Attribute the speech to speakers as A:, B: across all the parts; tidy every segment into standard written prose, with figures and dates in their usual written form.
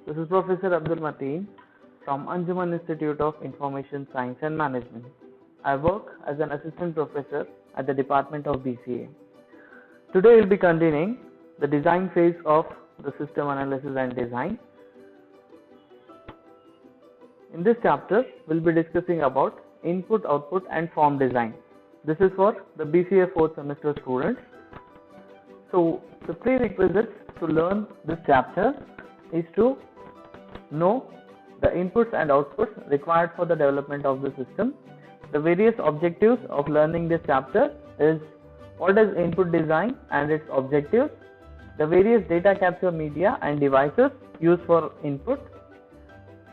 A: This is Professor Abdul Mateen from Anjuman Institute of Information Science and Management. I work as an assistant professor at the Department of BCA. Today we'll be continuing the design phase of the system analysis and design. In this chapter, we'll be discussing about input, output and form design. This is for the BCA 4th semester students. So, the prerequisites to learn this chapter is to know the inputs and outputs required for the development of the system. The various objectives of learning this chapter is what is input design and its objectives, the various data capture media and devices used for input,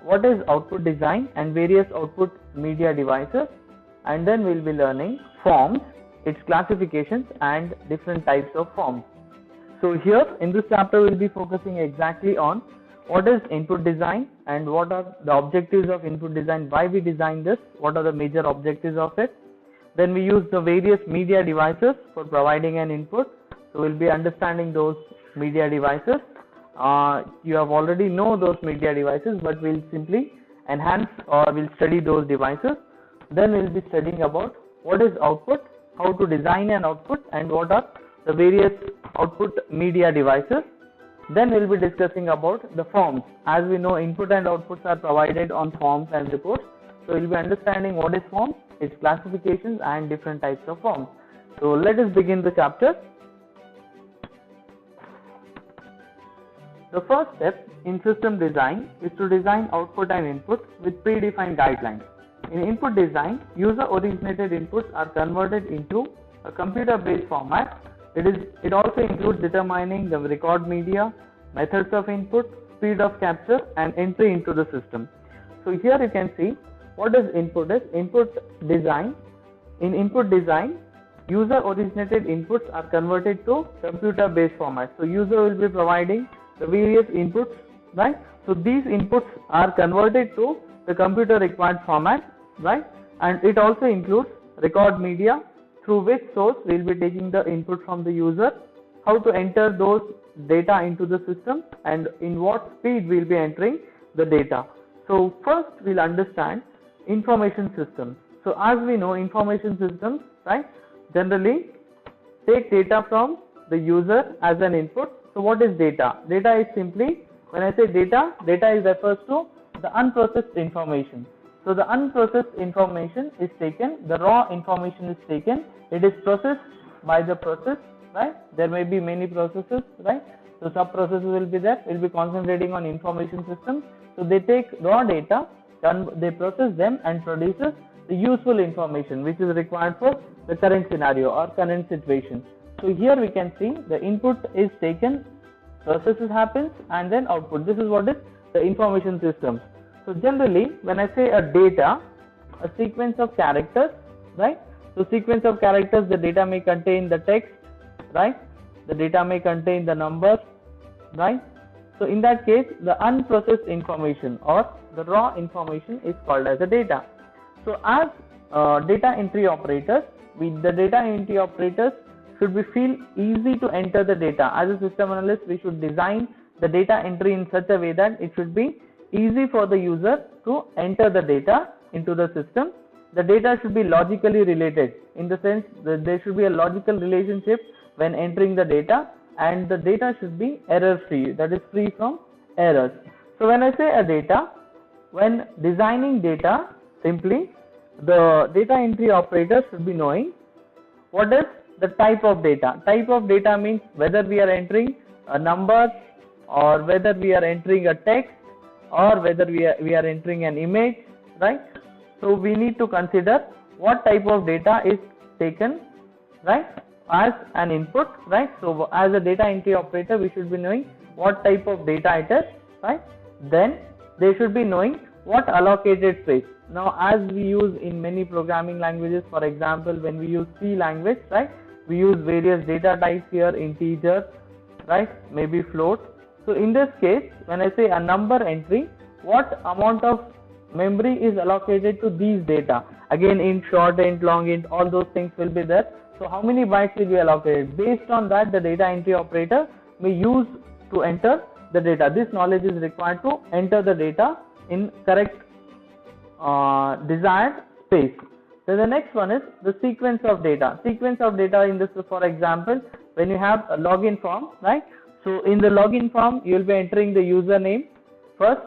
A: what is output design and various output media devices, and then we will be learning forms, its classifications and different types of forms. So here in this chapter we will be focusing exactly on what is input design and what are the objectives of input design, why we design this, what are the major objectives of it. Then we use the various media devices for providing an input. So we will be understanding those media devices. You have already know those media devices, but we will simply enhance or we will study those devices. Then we will be studying about what is output, how to design an output and what are the various output media devices. Then we will be discussing about the forms. As we know, input and outputs are provided on forms and reports. So we will be understanding what is forms, its classifications and different types of forms. So let us begin the chapter. The first step in system design is to design output and input with predefined guidelines. In input design, user-originated inputs are converted into a computer-based format. It also includes determining the record media, methods of input, speed of capture and entry into the system. So here you can see what is input is. Input design. In input design, user-originated inputs are converted to computer-based format. So user will be providing the various inputs, right? So these inputs are converted to the computer required format, right? And it also includes record media, through which source we will be taking the input from the user, how to enter those data into the system and in what speed we will be entering the data. So first we will understand information systems. So as we know, information systems, right, generally take data from the user as an input. So what is data? Data is simply, when I say data, data is refers to the unprocessed information. So the unprocessed information is taken, the raw information is taken, it is processed by the process, right? There may be many processes, right? So sub processes will be there, we will be concentrating on information systems. So they take raw data, they process them and produces the useful information which is required for the current scenario or current situation. So here we can see the input is taken, processes happens and then output. This is what is the information systems. So generally when I say a data, a sequence of characters, right? So sequence of characters, the data may contain the text, right? The data may contain the numbers, right? So in that case the unprocessed information or the raw information is called as a data. So as data entry operators, the data entry operators should be feel easy to enter the data. As a system analyst, we should design the data entry in such a way that it should be easy for the user to enter the data into the system. The data should be logically related, in the sense that there should be a logical relationship when entering the data, and the data should be error free, that is free from errors. So when I say a data, when designing data, simply the data entry operator should be knowing what is the type of data. Type of data means whether we are entering a number or whether we are entering a text or whether we are entering an image, right? So we need to consider what type of data is taken, right, as an input, right? So as a data entry operator, we should be knowing what type of data it is, right? Then they should be knowing what allocated space. Now as we use in many programming languages, for example when we use C language, right, we use various data types here, integer, right, maybe float. So in this case, when I say a number entry, what amount of memory is allocated to these data? Again, int, short int, long int, all those things will be there. So how many bytes will be allocated? Based on that, the data entry operator may use to enter the data. This knowledge is required to enter the data in correct desired space. So the next one is the sequence of data. Sequence of data in this, for example, when you have a login form, right? So in the login form, you will be entering the username first,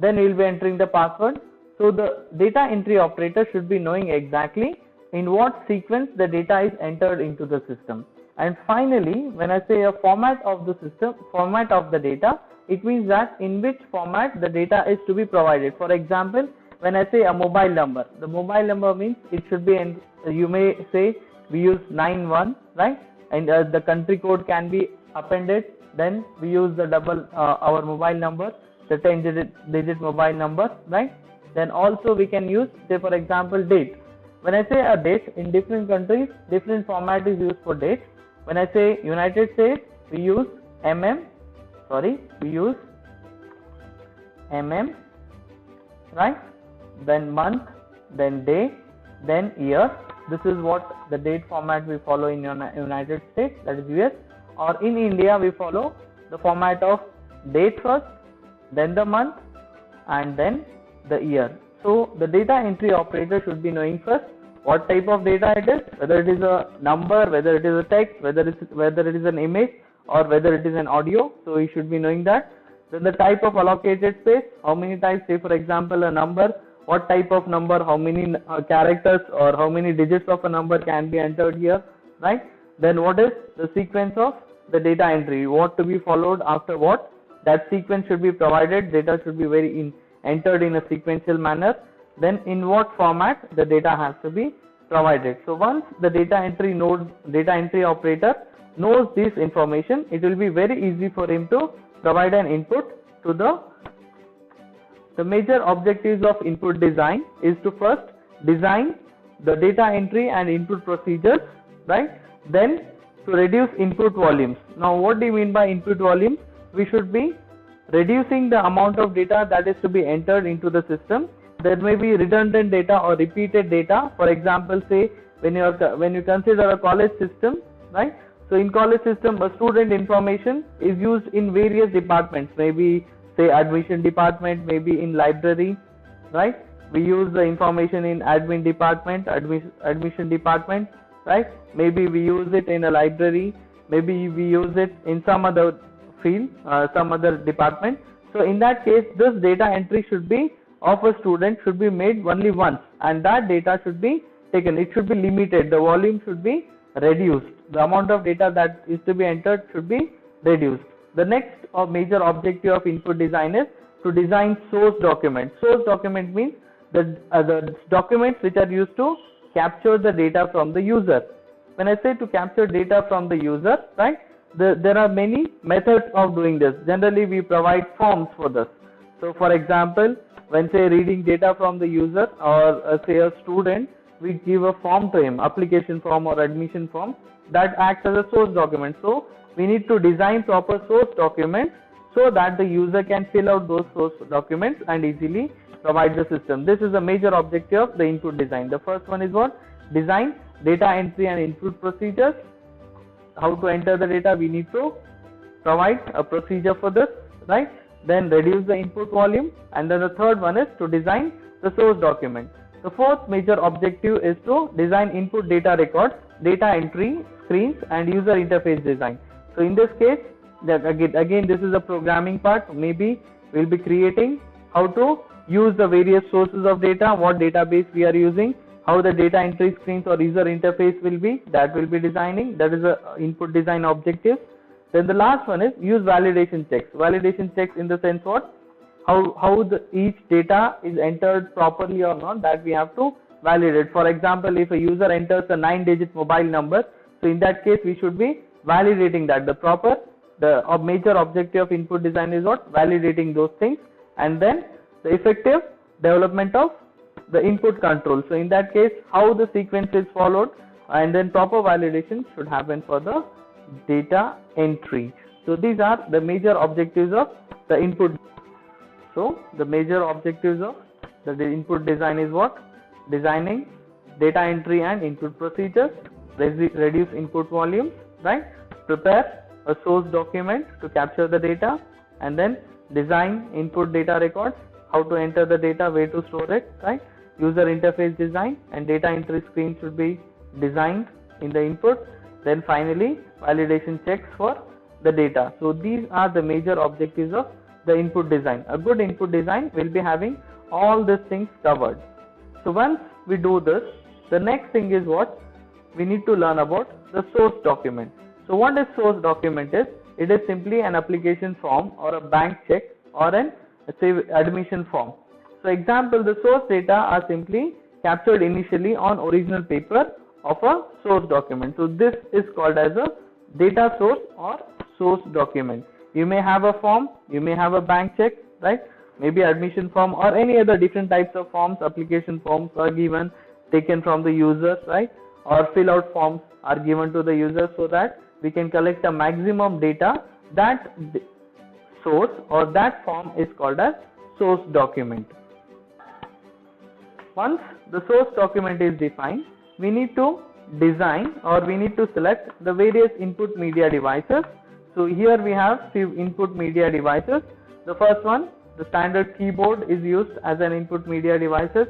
A: then you will be entering the password. So the data entry operator should be knowing exactly in what sequence the data is entered into the system. And finally, when I say a format of the system, format of the data, it means that in which format the data is to be provided. For example, when I say a mobile number, the mobile number means it should be in, you may say we use 91, right? And the country code can be appended. Then we use the double our mobile number, the 10-digit mobile number, right? Then also we can use, say for example, date. When I say a date, in different countries, different format is used for date. When I say United States, we use right? Then month, then day, then year. This is what the date format we follow in United States, that is US. Or in India, we follow the format of date first, then the month, and then the year. So the data entry operator should be knowing first what type of data it is, whether it is a number, whether it is a text, whether it is an image, or whether it is an audio. So he should be knowing that. Then the type of allocated space, how many types, say for example a number, what type of number, how many characters or how many digits of a number can be entered here, right? Then what is the sequence of the data entry, what to be followed after what, that sequence should be provided, data should be entered in a sequential manner. Then in what format the data has to be provided. So once the data entry operator knows this information, it will be very easy for him to provide an input to the major objectives of input design is to first design the data entry and input procedures, right? Then to reduce input volumes. Now what do you mean by input volumes? We should be reducing the amount of data that is to be entered into the system. There may be redundant data or repeated data. For example, say when you consider a college system, right? So in college system, a student information is used in various departments, maybe say admission department, maybe in library, right? We use the information in admin department, admission department, right? Maybe we use it in a library, maybe we use it in some other field, some other department. So in that case, this data entry should be of a student should be made only once, and that data should be taken. It should be limited. The volume should be reduced. The amount of data that is to be entered should be reduced. The next major objective of input design is to design source document. Source document means the documents which are used to capture the data from the user. When I say to capture data from the user, right, there are many methods of doing this. Generally, we provide forms for this. So for example, when say reading data from the user or say a student, we give a form to him, application form or admission form, that acts as a source document. So we need to design proper source documents so that the user can fill out those source documents and easily provide the system. This is a major objective of the input design. The first one is what? Design data entry and input procedures. How to enter the data, we need to provide a procedure for this, right? Then reduce the input volume, and then the third one is to design the source document. The fourth major objective is to design input data records, data entry screens, and user interface design. So in this case, again this is a programming part. Maybe we'll be creating how to use the various sources of data, what database we are using, how the data entry screens or user interface will be, that will be designing. That is a input design objective. Then the last one is use validation checks. Validation checks in the sense what? How each data is entered properly or not, that we have to validate. For example, if a user enters a 9-digit mobile number, so in that case we should be validating that. The major objective of input design is what? Validating those things. And then the effective development of the input control. So in that case, how the sequence is followed, and then proper validation should happen for the data entry. So these are the major objectives of the input. So the major objectives of the input design is what? Designing data entry and input procedures, reduce input volumes, right? Prepare a source document to capture the data, and then design input data records, how to enter the data, where to store it, right? User interface design and data entry screen should be designed in the input. Then finally validation checks for the data. So these are the major objectives of the input design. A good input design will be having all these things covered. So once we do this, the next thing is what? We need to learn about the source document. So what is source document is? It is simply an application form or a bank check or an, let's say, admission form. So example, the source data are simply captured initially on original paper of a source document. So this is called as a data source or source document. You may have a form, you may have a bank check, right? Maybe admission form or any other different types of forms, application forms are given, taken from the users, right? Or fill out forms are given to the users so that we can collect a maximum data. That source or that form is called as source document. Once the source document is defined, we need to design or we need to select the various input media devices. So here we have few input media devices. The first one, the standard keyboard is used as an input media devices.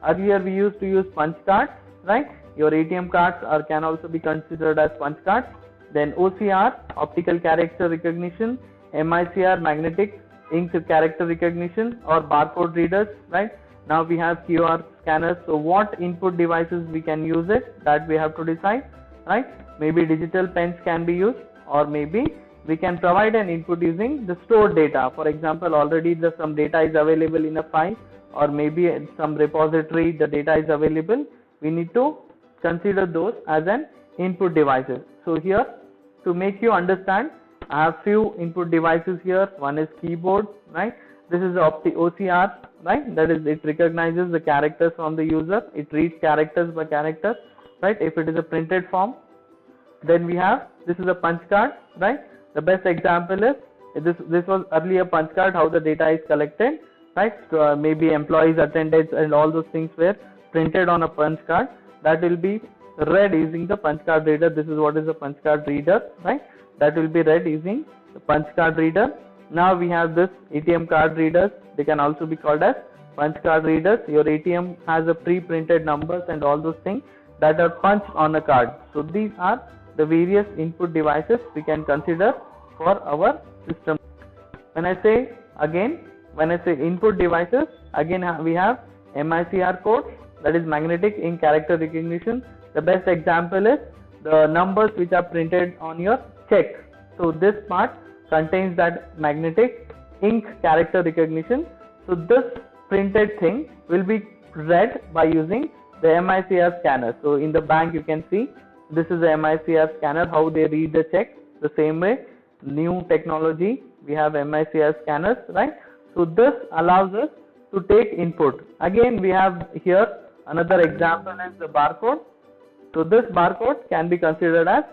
A: Earlier we used to use punch cards, right? Your ATM cards can also be considered as punch cards. Then OCR, optical character recognition, MICR, magnetic ink character recognition, or barcode readers, right? Now we have QR scanners. So what input devices we can use it, that we have to decide, right? Maybe digital pens can be used, or maybe we can provide an input using the stored data. For example, already some data is available in a file, or maybe in some repository the data is available. We need to consider those as an input devices. So here, to make you understand, I have few input devices here. One is keyboard, right? This is OCR, right? That is, it recognizes the characters from the user. It reads characters by characters, right? If it is a printed form. Then we have, this is a punch card, right? The best example is, this was earlier punch card, how the data is collected, right? So, maybe employees' attendance and all those things were printed on a punch card. That will be read using the punch card reader. This is what is a punch card reader, right? That will be read using the punch card reader. Now we have this ATM card readers. They can also be called as punch card readers. Your ATM has a pre-printed numbers and all those things that are punched on a card. So these are the various input devices we can consider for our system. When I say input devices, again we have MICR code, that is magnetic ink character recognition. The best example is the numbers which are printed on your check. So this part contains that magnetic ink character recognition. So this printed thing will be read by using the MICR scanner. So in the bank you can see this is the MICR scanner, how they read the check. The same way, new technology, we have MICR scanners, right? So this allows us to take input. Again we have here another example is the barcode. So this barcode can be considered as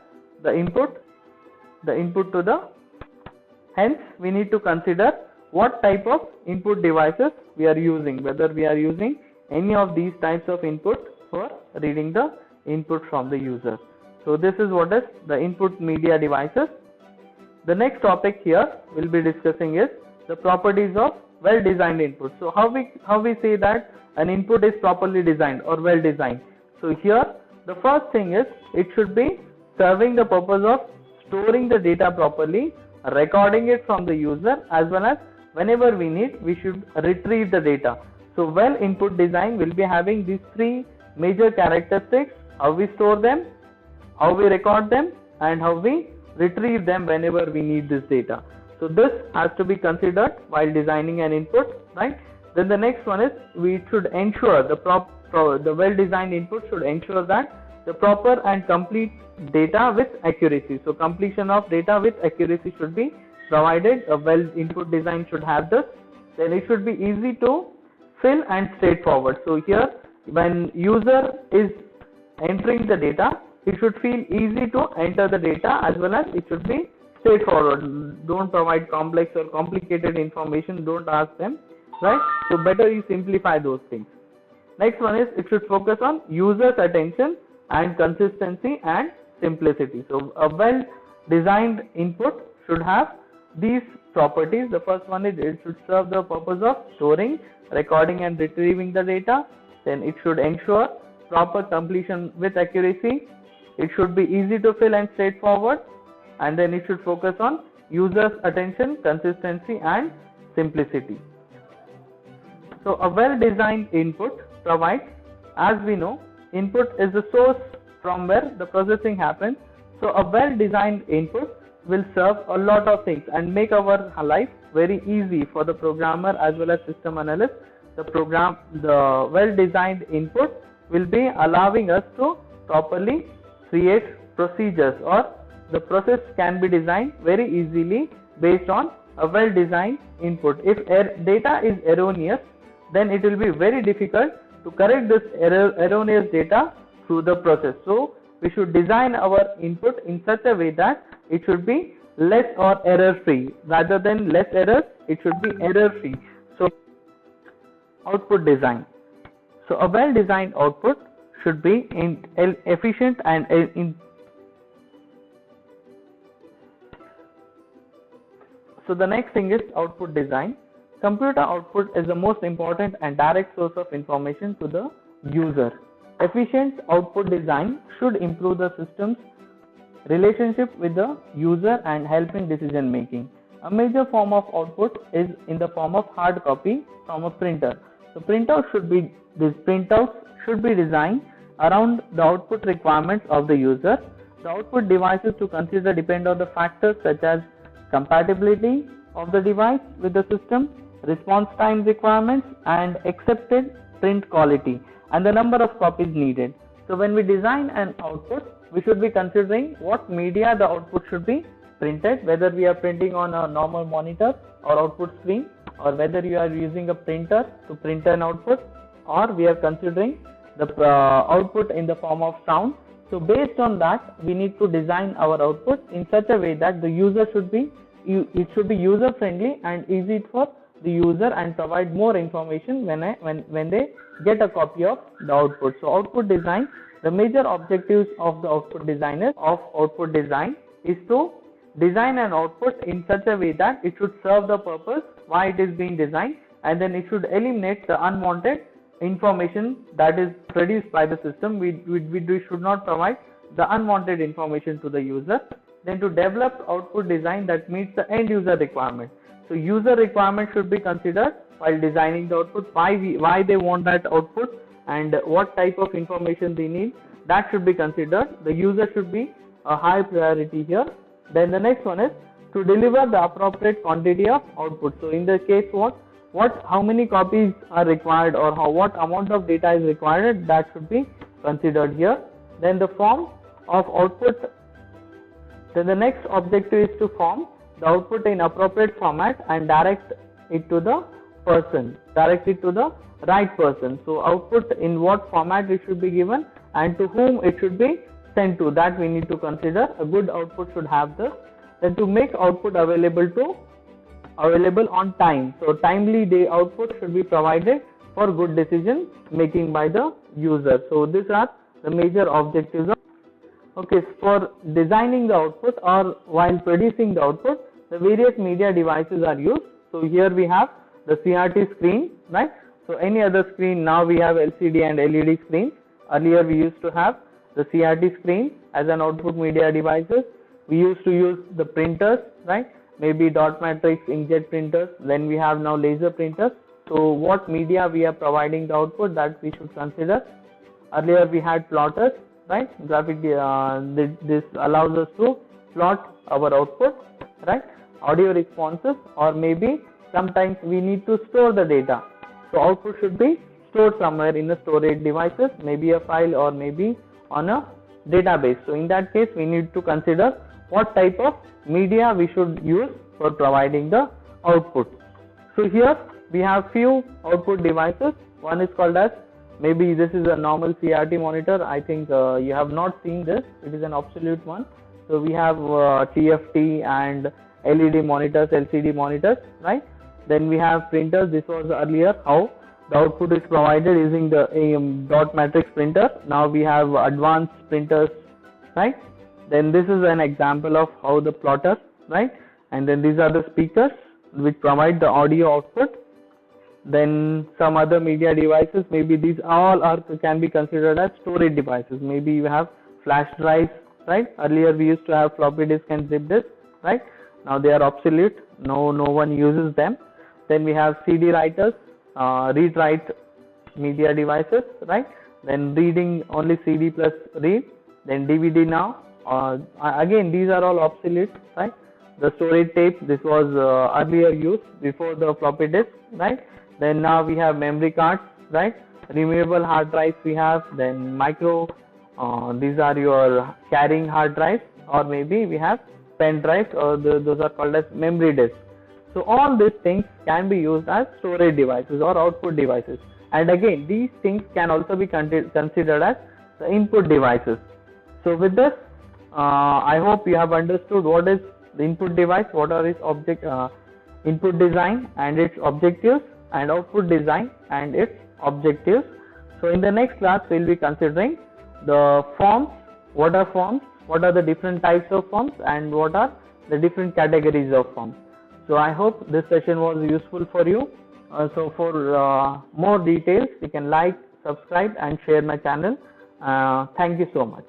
A: the input to the, hence we need to consider what type of input devices we are using, whether we are using any of these types of input for reading the input from the user. So this is what is the input media devices. The next topic here we'll be discussing is the properties of well-designed input. So how we say that an input is properly designed or well designed. So here the first thing is it should be serving the purpose of storing the data properly, recording it from the user, as well as whenever we need we should retrieve the data. So well input design will be having these three major characteristics: how we store them, how we record them, and how we retrieve them whenever we need this data. So this has to be considered while designing an input, right? Then the next one is we should ensure the well-designed input should ensure that the proper and complete data with accuracy. So completion of data with accuracy should be provided. A well input design should have this. Then it should be easy to fill and straightforward. So here when user is entering the data, it should feel easy to enter the data, as well as it should be straightforward. Don't provide complex or complicated information, don't ask them, right? So better you simplify those things. Next one is it should focus on user's attention and consistency and simplicity. So a well designed input should have these properties. The first one is it should serve the purpose of storing, recording and retrieving the data. Then it should ensure proper completion with accuracy. It should be easy to fill and straightforward, and then it should focus on users' attention, consistency and simplicity. So a well-designed input provides, as we know, input is the source from where the processing happens. So a well-designed input will serve a lot of things and make our life very easy for the programmer as well as system analyst. The well-designed input will be allowing us to properly create procedures, or the process can be designed very easily based on a well-designed input. If data is erroneous, then it will be very difficult to correct this erroneous data through the process. So we should design our input in such a way that it should be less or error free. Rather than less errors, it should be error free. So output design. So a well designed output should be efficient and So the next thing is output design. Computer output is the most important and direct source of information to the user. Efficient output design should improve the system's relationship with the user and help in decision making. A major form of output is in the form of hard copy from a printer. So printouts should be designed around the output requirements of the user. The output devices to consider depend on the factors such as compatibility of the device with the system, response time requirements and accepted print quality, and the number of copies needed. So when we design an output, we should be considering what media the output should be printed, whether we are printing on a normal monitor or output screen, or whether you are using a printer to print an output, or we are considering the output in the form of sound. So based on that, we need to design our output in such a way that the user should be user friendly and easy for the user and provide more information when they get a copy of the output. So output design, the major objectives of the output design is to design an output in such a way that it should serve the purpose why it is being designed, and then it should eliminate the unwanted information that is produced by the system. We should not provide the unwanted information to the user. Then to develop output design that meets the end user requirement. So user requirement should be considered while designing the output, why they want that output and what type of information they need, that should be considered. The user should be a high priority here. Then the next one is to deliver the appropriate quantity of output. So in the case how many copies are required, or what amount of data is required, that should be considered here. Then the form of output. Then the next objective is to form the output in appropriate format and direct it to the right person. So output in what format it should be given and to whom it should be sent to, that we need to consider. A good output should have this. Then to make output available on time. So timely output should be provided for good decision making by the user. So these are the major objectives of. Okay, for designing the output or while producing the output, the various media devices are used. So here we have the CRT screen, right? So any other screen, now we have LCD and LED screens. Earlier we used to have the CRT screen as an output media devices. We used to use the printers, right? Maybe dot matrix, inkjet printers. Then we have now laser printers. So what media we are providing the output, that we should consider. Earlier we had plotters, right? This allows us to plot our output, right? Audio responses, or maybe sometimes we need to store the data. So output should be stored somewhere in the storage devices, maybe a file or maybe on a database. So in that case, we need to consider what type of media we should use for providing the output. So here we have few output devices. One is called as, maybe this is a normal CRT monitor. I think you have not seen this. It is an obsolete one. So we have TFT and LED monitors, LCD monitors, right? Then we have printers. This was earlier how the output is provided using the dot matrix printer. Now we have advanced printers, right? Then this is an example of how the plotter, right? And then these are the speakers, which provide the audio output. Then some other media devices, maybe these all can be considered as storage devices. Maybe you have flash drives, right? Earlier we used to have floppy disk and zip disk, right? Now they are obsolete. No one uses them. Then we have CD writers, read-write media devices, right? Then reading only CD plus read. Then DVD now. Again, these are all obsolete, right? The storage tape, this was earlier used before the floppy disk, right? Then now we have memory cards, right? Removable hard drives we have. Then micro, these are your carrying hard drives, or maybe we have pen drives, or those are called as memory disks. So all these things can be used as storage devices or output devices. And again, these things can also be considered as the input devices. So with this, I hope you have understood what is the input device, what are its input design and its objectives, and output design and its objectives. So in the next class, we will be considering the forms, what are forms, what are the different types of forms, and what are the different categories of forms. So I hope this session was useful for you. So for more details, you can like, subscribe and share my channel. Thank you so much.